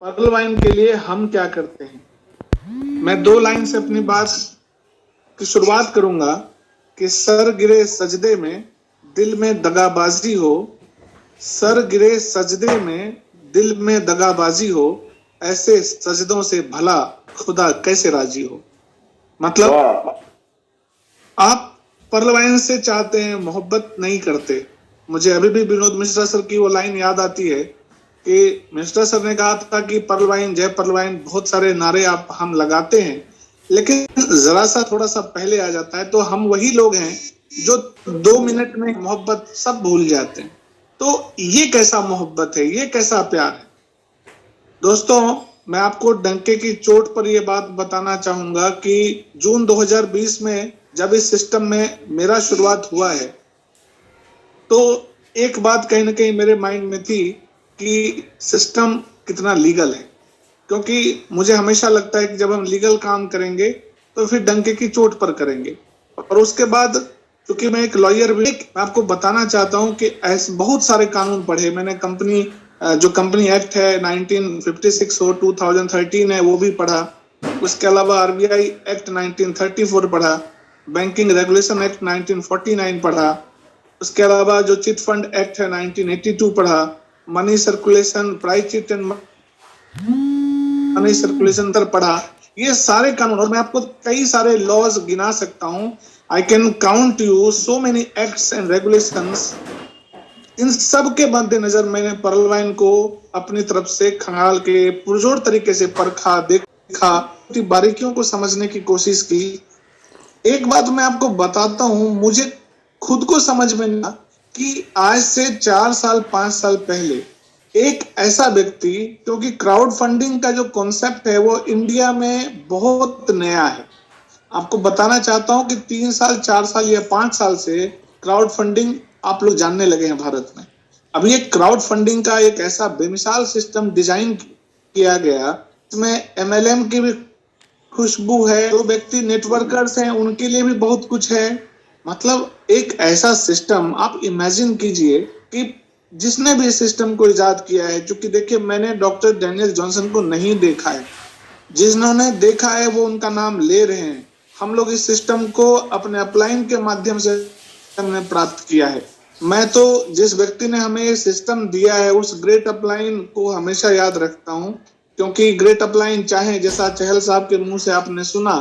Perl wine के लिए हम क्या करते हैं। मैं 2 लाइन से अपनी बात की शुरुआत करूंगा कि सर गिरे सजदे में दिल में दगाबाजी हो, सर गिरे सजदे में दिल में दगाबाजी हो, ऐसे सजदों से भला खुदा कैसे राजी हो। मतलब आप पर्ल वाइन से चाहते हैं, मोहब्बत नहीं करते। मुझे अभी भी विनोद मिश्रा सर की वो लाइन याद आती है कि मिश्रा सर ने कहा था कि पर्ल वाइन, जय पर्ल वाइन, बहुत सारे नारे आप हम लगाते हैं, लेकिन जरा सा थोड़ा सा पहले आ जाता है तो हम वही लोग हैं जो 2 मिनट में मोहब्बत सब भूल जाते हैं। तो ये कैसा मोहब्बत है, ये कैसा प्यार है। दोस्तों, मैं आपको डंके की चोट पर यह बात बताना चाहूंगा कि जून 2020 में जब इस सिस्टम में मेरा शुरुआत हुआ है तो एक बात कहीं ना कहीं मेरे माइंड में थी कि सिस्टम कितना लीगल है, क्योंकि मुझे हमेशा लगता है कि जब हम लीगल काम करेंगे तो फिर डंके की चोट पर करेंगे। और उसके बाद क्योंकि मैं एक लॉयर भी, मैं आपको बताना चाहता हूं कि ऐसे बहुत सारे कानून पढ़े मैंने। कंपनी एक्ट है 1956 हो, 2013 है वो भी पढ़ा। उसके अलावा आरबीआई एक्ट 1934 पढ़ा, बैंकिंग रेगुलेशन एक्ट 1949 पढ़ा। उसके अलावा जो चिट फंड एक्ट है 1982 पढ़ा, money circulation, price chit and money circulation पर पढ़ा। ये सारे कानून, और मैं आपको कई सारे लॉज गिना सकता हूं। I can count you so many acts and regulations. इन सब के मद्देनजर मैंने पर्ल वाइन को अपनी तरफ से खंगाल के पुरजोर तरीके से परखा, देखा, बारीकियों को समझने की कोशिश की। एक बात मैं आपको बताता हूं, मुझे खुद को समझ में ना कि आज से 4 साल 5 साल पहले एक ऐसा व्यक्ति, क्योंकि क्राउड फंडिंग का जो कॉन्सेप्ट है वो इंडिया में बहुत नया है। आपको बताना चाहता हूं कि 3 साल 4 साल या 5 साल से क्राउड फंडिंग आप लोग जानने लगे हैं भारत में। अब ये क्राउड फंडिंग का एक ऐसा बेमिसाल सिस्टम डिजाइन किया गया, इसमें एमएलएम की भी खुशबू है, जो व्यक्ति नेटवर्कर्स हैं उनके लिए भी बहुत कुछ है। मतलब एक ऐसा सिस्टम आप इमेजिन कीजिए कि जिसने भी इस सिस्टम को इजाद किया है, क्योंकि देखिए मैंने डॉक्टर डैनियल जॉनसन को नहीं देखा है, जिन्होंने देखा है वो उनका नाम ले रहे हैं। हम लोग इस सिस्टम को अपने अपलाइन के माध्यम से हमने प्राप्त किया है। मैं तो जिस व्यक्ति ने हमें ये सिस्टम दिया है उस ग्रेट अपलाइन को हमेशा याद रखता हूं, क्योंकि ग्रेट अपलाइन, चाहे जैसा चहल साहब के मुंह से आपने सुना,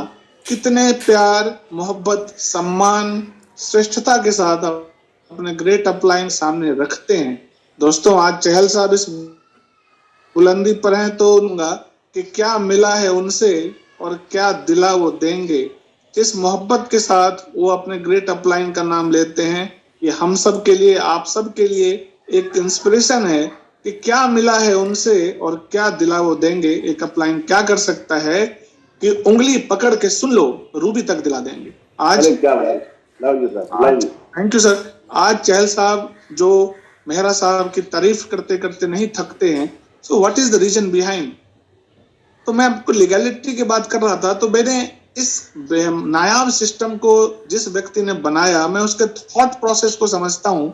कितने प्यार, मोहब्बत, सम्मान, श्रेष्ठता के साथ अपने ग्रेट अपलाइन सामने रखते हैं। दोस्तों, आज चहल साहब इस बुलंदी पर हैं तो उनका कि क्या मिला है उनसे और क्या दिला वो देंगे। जिस मोहब्बत के साथ वो अपने ग्रेट अपलाइन का नाम लेते हैं, ये हम सब के लिए, आप सब के लिए एक इंस्पिरेशन है कि क्या मिला है उनसे और क्या दिला वो देंगे। एक अपलाइन क्या कर सकता है कि उंगली पकड़ के सुन लो, रूबी तक दिला देंगे। आज थैंक यू सर। आज चहल साहब जो मेहरा साहब की तारीफ करते करते नहीं थकते हैं। So what is the reason behind. तो मैं आपको लीगैलिटी की बात कर रहा था, तो मैंने इस नायाब सिस्टम को जिस व्यक्ति ने बनाया, मैं उसके थॉट प्रोसेस को समझता हूं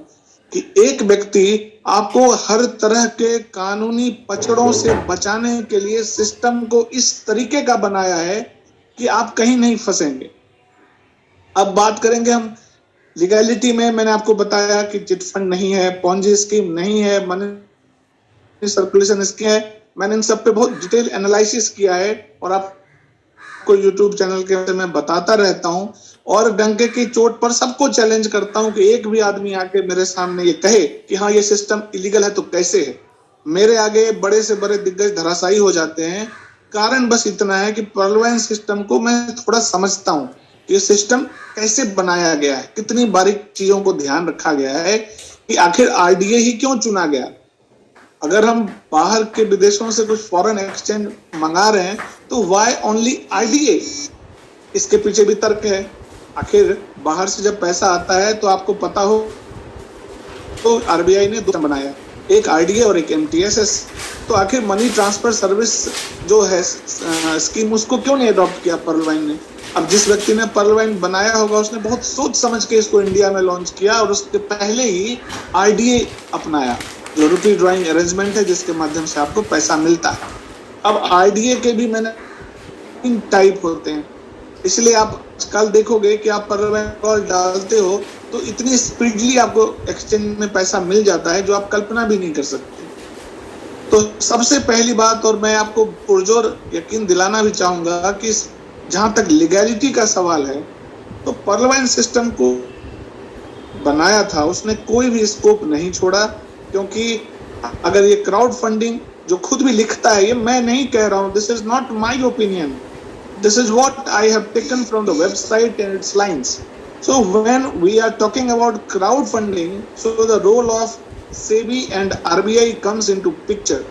कि एक व्यक्ति आपको हर तरह के कानूनी पचड़ों से बचाने के लिए सिस्टम को इस तरीके का बनाया है कि आप कहीं नहीं फंसेंगे। अब बात करेंगे हम लीगैलिटी में। मैंने आपको बताया कि चिट फंड नहीं है, पॉन्जी स्कीम नहीं है, मनी सर्कुलेशन स्कीम है। मैंने इन सब पे बहुत डिटेल एनालिसिस किया है और आपको यूट्यूब चैनल के मैं बताता रहता हूं, और डंके की चोट पर सबको चैलेंज करता हूं कि एक भी आदमी आके मेरे सामने ये कहे कि हाँ ये सिस्टम इलीगल है तो कैसे है। मेरे आगे बड़े से बड़े दिग्गज धराशायी हो जाते हैं। कारण बस इतना है कि पर्ल वाइन सिस्टम को मैं थोड़ा समझता हूं, ये सिस्टम कैसे बनाया गया है, कितनी बारीक चीजों को ध्यान रखा गया है कि आखिर आरडीए ही क्यों चुना गया। अगर हम बाहर के विदेशों से कुछ फॉरेन एक्सचेंज मंगा रहे हैं तो व्हाई ओनली आरडीए, इसके पीछे भी तर्क है। आखिर बाहर से जब पैसा आता है तो आपको पता हो तो आरबीआई ने 2 बनाया, एक आरडीए और एक एमटीएसएस। तो आखिर मनी ट्रांसफर सर्विस जो है स्कीम, उसको क्यों नहीं अडॉप्ट किया पर्ल वाइन ने। अब जिस व्यक्ति ने पर्ल वाइन बनाया होगा उसने बहुत सोच समझ के इसको इंडिया में लॉन्च किया और उसके पहले ही आरडीए अपनाया, जो रुपी ड्राइंग अरेंजमेंट है जिसके माध्यम से आपको पैसा मिलता है। अब आरडीए के भी मैंने 3 टाइप होते हैं, इसलिए आप कल देखोगे कि आप पर कॉल डालते हो तो इतनी स्पीडली आपको एक्सचेंज में पैसा मिल जाता है जो आप कल्पना भी नहीं कर सकते। तो सबसे पहली बात, और मैं आपको पुरजोर यकीन दिलाना भी चाहूंगा कि जहां तक लीगैलिटी का सवाल है, तो पर्लवाइन सिस्टम को बनाया था उसने कोई भी स्कोप नहीं छोड़ा, क्योंकि अगर ये क्राउड फंडिंग जो खुद भी लिखता है, ये मैं नहीं कह रहा हूं, this is not my opinion, this is what I have taken from the website and its lines. So when we are talking about crowdfunding, so the role of SEBI and RBI comes into picture.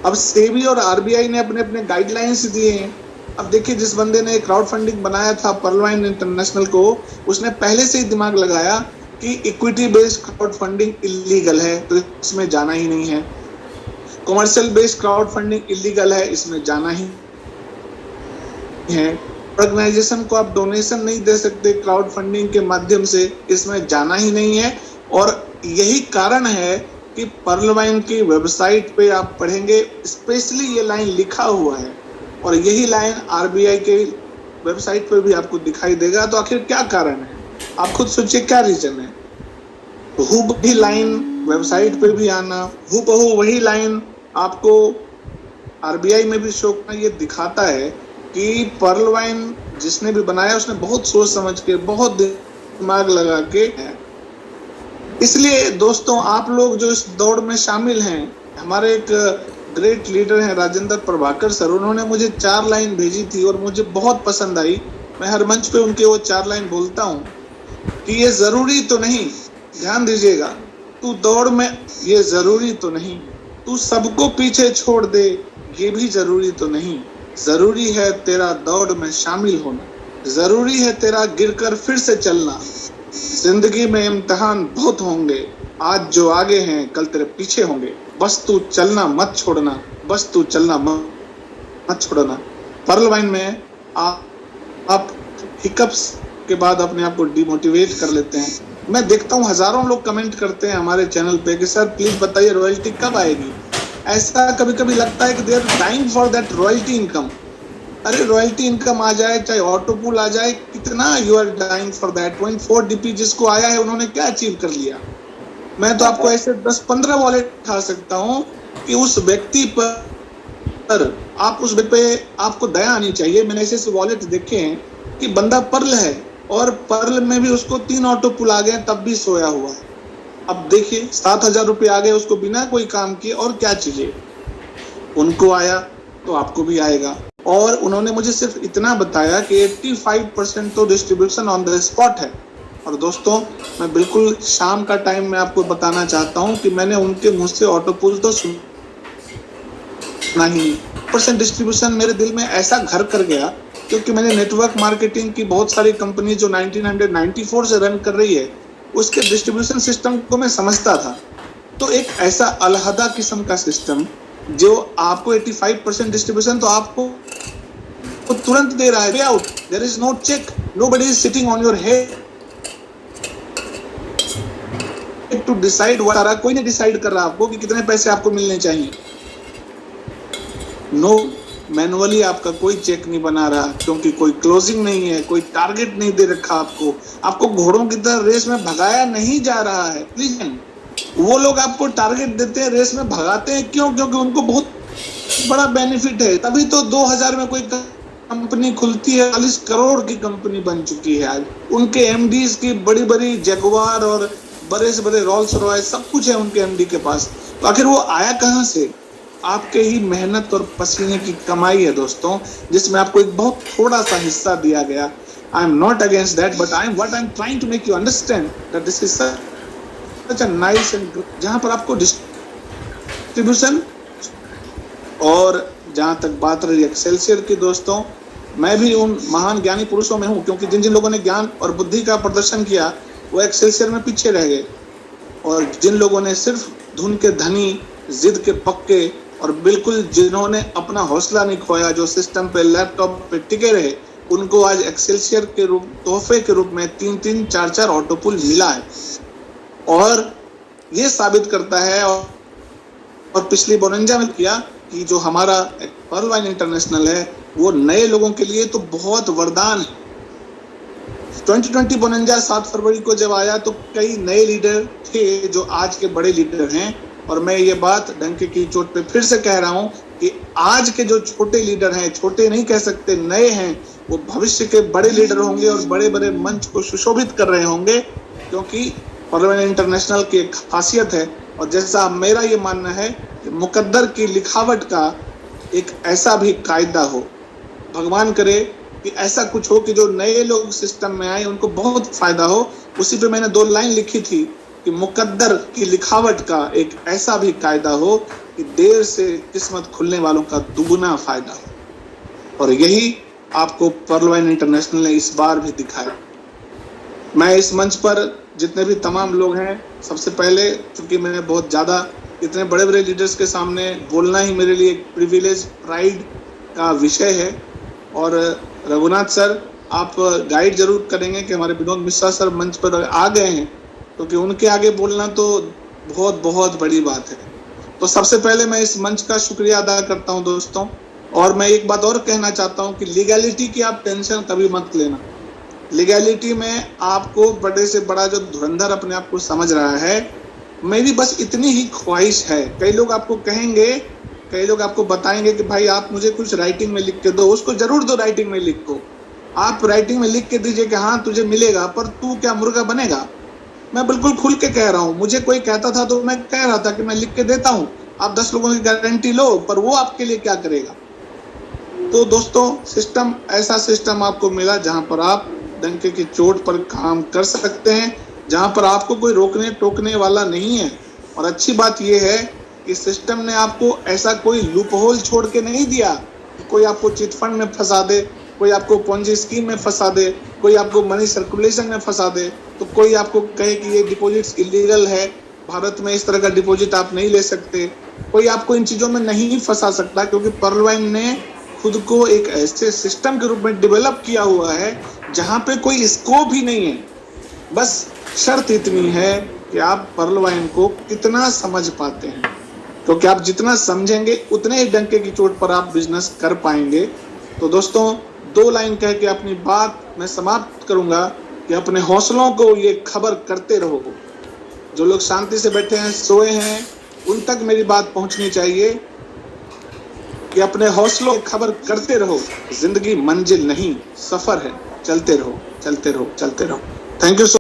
अब SEBI और RBI ने अपने अपने guidelines दिए हैं। अब देखिए, जिस बंदे ने क्राउड फंडिंग बनाया था पर्लवाइन इंटरनेशनल को, उसने पहले से ही दिमाग लगाया कि equity based crowd funding illegal है, तो इसमें जाना ही नहीं है। Commercial based crowd funding illegal है, इसमें जाना ही है। ऑर्गेनाइजेशन को आप डोनेशन नहीं दे सकते क्राउड फंडिंग के माध्यम से, इसमें जाना ही नहीं है। और यही कारण है कि पर्लवाइन की वेबसाइट पे आप पढ़ेंगे, स्पेशली ये लाइन लिखा हुआ है, और यही लाइन आरबीआई के वेबसाइट पे भी आपको दिखाई देगा। तो आखिर क्या कारण है, आप खुद सोचिए क्या रीजन है। वही लाइन वेबसाइट पे भी आना, हूबहू वही लाइन आपको आरबीआई में भी शो करना, ये दिखाता है कि पर्लवाइन जिसने भी बनाया उसने बहुत सोच समझ के, बहुत दिमाग लगा के है। इसलिए दोस्तों, आप लोग जो इस दौड़ में शामिल हैं, हमारे एक ग्रेट लीडर हैं राजेंद्र प्रभाकर सर, उन्होंने मुझे 4 लाइन भेजी थी और मुझे बहुत पसंद आई। मैं हर मंच पे उनके वो 4 लाइन बोलता हूँ कि ये जरूरी तो नहीं, ध्यान दीजिएगा, तू दौड़ में ये जरूरी तो नहीं, तू सबको पीछे छोड़ दे ये भी जरूरी तो नहीं, जरूरी है तेरा दौड़ में शामिल होना, जरूरी है तेरा गिरकर फिर से चलना, जिंदगी में इम्तिहान बहुत होंगे, आज जो आगे हैं कल तेरे पीछे होंगे, बस तू चलना मत छोड़ना, बस तू चलना मत छोड़ना। पर्लवाइन में आप हिकअप्स के बाद अपने आप को डिमोटिवेट कर लेते हैं। मैं देखता हूँ हजारों लोग कमेंट करते हैं हमारे चैनल पे कि सर प्लीज बताइए रॉयल्टी कब आएगी। ऐसा कभी कभी लगता है कि they are time for that royalty income. अरे रॉयल्टी इनकम आ जाए, चाहे ऑटो पूल आ जाए, कितना you are time for that. 0.4 DP जिसको आया है उन्होंने क्या अचीव कर लिया। मैं तो आपको ऐसे 10-15 वॉलेट उठा सकता हूँ कि उस व्यक्ति पर आप उस पे आपको दया आनी चाहिए। मैंने ऐसे वॉलेट देखे हैं कि बंदा पर्ल है और पर्ल में भी उसको 3 ऑटो पुल आ गए, तब भी सोया हुआ है। अब देखिए 7,000 रुपये आ गए उसको बिना कोई काम किए, और क्या चाहिए। उनको आया तो आपको भी आएगा। और उन्होंने मुझे सिर्फ इतना बताया कि 85% तो डिस्ट्रीब्यूशन ऑन द स्पॉट है। और दोस्तों, मैं बिल्कुल शाम का टाइम में आपको बताना चाहता हूं कि मैंने उनके मुंह से ऑटो पुल तो सुना ही। % डिस्ट्रीब्यूशन मेरे दिल में ऐसा घर कर गया, क्योंकि मैंने नेटवर्क मार्केटिंग की बहुत सारी कंपनी जो 1994 से रन कर रही है, उसके डिस्ट्रीब्यूशन सिस्टम को मैं समझता था। तो एक ऐसा अलहदा किस्म का सिस्टम जो आपको 85% डिस्ट्रीब्यूशन तो आपको तुरंत दे रहा है, pay out, there is no check, nobody is sitting on your head to decide what. कोई नहीं डिसाइड कर रहा आपको कि कितने पैसे आपको मिलने चाहिए। नो, मैनुअली आपका कोई चेक नहीं बना रहा, क्योंकि कोई क्लोजिंग नहीं है, कोई टारगेट नहीं दे रखा आपको घोड़ों की तरह रेस में भगाया नहीं जा रहा है। प्लीज, वो लोग आपको टारगेट देते हैं, रेस में भगाते हैं, क्यों? क्योंकि उनको बहुत बड़ा बेनिफिट है। तभी तो 2000 में कोई कंपनी खुलती है, 40 करोड़ की कंपनी बन चुकी है आज। उनके एमडीज की बड़ी बड़ी जगुआर और बड़े से बड़े रोल्स रॉयस सब कुछ है उनके एमडी के पास। तो आखिर वो आया कहाँ से? आपके ही मेहनत और पसीने की कमाई है दोस्तों, जिसमें आपको एक बहुत थोड़ा सा हिस्सा दिया गया। I am not against that, but I am trying to make you understand that this is such a nice and जहां पर आपको डिस्ट्रीब्यूशन। और जहां तक बात रही एक्सेलसियर की दोस्तों, मैं भी उन महान ज्ञानी पुरुषों में हूं, क्योंकि जिन जिन लोगों ने ज्ञान और बुद्धि का प्रदर्शन किया वो एक्सेलसियर में पीछे रह गए, और जिन लोगों ने सिर्फ धुन के धनी, जिद के पक्के, और बिल्कुल जिन्होंने अपना हौसला नहीं खोया, जो सिस्टम पे लैपटॉप पे टिके रहे, उनको आज एक्सेलसियर के रूप तोहफे के रूप में 3-3, 4-4 ऑटो पुल मिला है। और ये साबित करता है, और पिछली 52 में किया कि जो हमारा पर्ल वाइन इंटरनेशनल है वो नए लोगों के लिए तो बहुत वरदान है। 2020 बोनंजा 7 फरवरी को जब आया तो कई नए लीडर थे जो आज के बड़े लीडर हैं, और मैं ये बात डंके की चोट पे फिर से कह रहा हूं कि आज के जो छोटे लीडर हैं, छोटे नहीं कह सकते, नए हैं, वो भविष्य के बड़े लीडर होंगे और बड़े बड़े मंच को सुशोभित कर रहे होंगे, क्योंकि पर्ल वाइन इंटरनेशनल की एक खासियत है। और जैसा मेरा ये मानना है कि मुकद्दर की लिखावट का एक ऐसा भी कायदा हो, भगवान करे कि ऐसा कुछ हो कि जो नए लोग सिस्टम में आए उनको बहुत फायदा हो। उसी पे मैंने 2 लाइन लिखी थी कि मुकद्दर की लिखावट का एक ऐसा भी कायदा हो कि देर से किस्मत खुलने वालों का दुगुना फायदा हो। और यही आपको पर्ल वाइन इंटरनेशनल ने इस बार भी दिखाया। मैं इस मंच पर जितने भी तमाम लोग हैं, सबसे पहले चूंकि मैंने बहुत ज़्यादा इतने बड़े बड़े लीडर्स के सामने बोलना ही मेरे लिए एक प्रिविलेज, प्राइड का विषय है। और रघुनाथ सर, आप गाइड जरूर करेंगे कि हमारे विनोद मिश्रा सर मंच पर आ गए हैं, क्योंकि उनके आगे बोलना तो बहुत बहुत बड़ी बात है। तो सबसे पहले मैं इस मंच का शुक्रिया अदा करता हूं दोस्तों। और मैं एक बात और कहना चाहता हूं कि लीगैलिटी की आप टेंशन कभी मत लेना। लीगैलिटी में आपको बड़े से बड़ा जो धुरंधर अपने आप को समझ रहा है, मेरी बस इतनी ही ख्वाहिश है। कई लोग आपको कहेंगे, कई लोग आपको बताएंगे कि भाई आप मुझे कुछ राइटिंग में लिख के दो। उसको जरूर दो, राइटिंग में लिख को। आप राइटिंग में लिख के दीजिए कि हाँ तुझे मिलेगा, पर तू क्या मुर्गा बनेगा? मैं बिल्कुल खुल के कह रहा हूँ। मुझे कोई कहता था तो मैं कह रहा था कि मैं लिख के देता हूँ, आप 10 लोगों की गारंटी लो, पर वो आपके लिए क्या करेगा? तो दोस्तों, सिस्टम, ऐसा सिस्टम आपको मिला जहां पर आप डंके की चोट पर काम कर सकते हैं, जहां पर आपको कोई रोकने टोकने वाला नहीं है। और अच्छी बात यह है कि सिस्टम ने आपको ऐसा कोई लूप होल छोड़ के नहीं दिया कि कोई आपको चिट फंड में फंसा दे, कोई आपको पोंजी स्कीम में फंसा दे, कोई आपको मनी सर्कुलेशन में फंसा दे, तो कोई आपको कहे कि ये डिपॉजिट्स इलीगल है, भारत में इस तरह का डिपॉजिट आप नहीं ले सकते। कोई आपको इन चीज़ों में नहीं फंसा सकता, क्योंकि पर्ल वाइन ने खुद को एक ऐसे सिस्टम के रूप में डेवलप किया हुआ है जहां पे कोई स्कोप ही नहीं है। बस शर्त इतनी है कि आप पर्ल वाइन को कितना समझ पाते हैं, क्योंकि आप जितना समझेंगे उतने ही डंके की चोट पर आप बिजनेस कर पाएंगे। तो दोस्तों, 2 लाइन कह के अपनी बात मैं समाप्त करूंगा कि अपने हौसलों को ये खबर करते रहो। जो लोग शांति से बैठे हैं, सोए हैं, उन तक मेरी बात पहुंचनी चाहिए कि अपने हौसलों की खबर करते रहो। जिंदगी मंजिल नहीं, सफर है, चलते रहो, चलते रहो, चलते रहो। Thank you so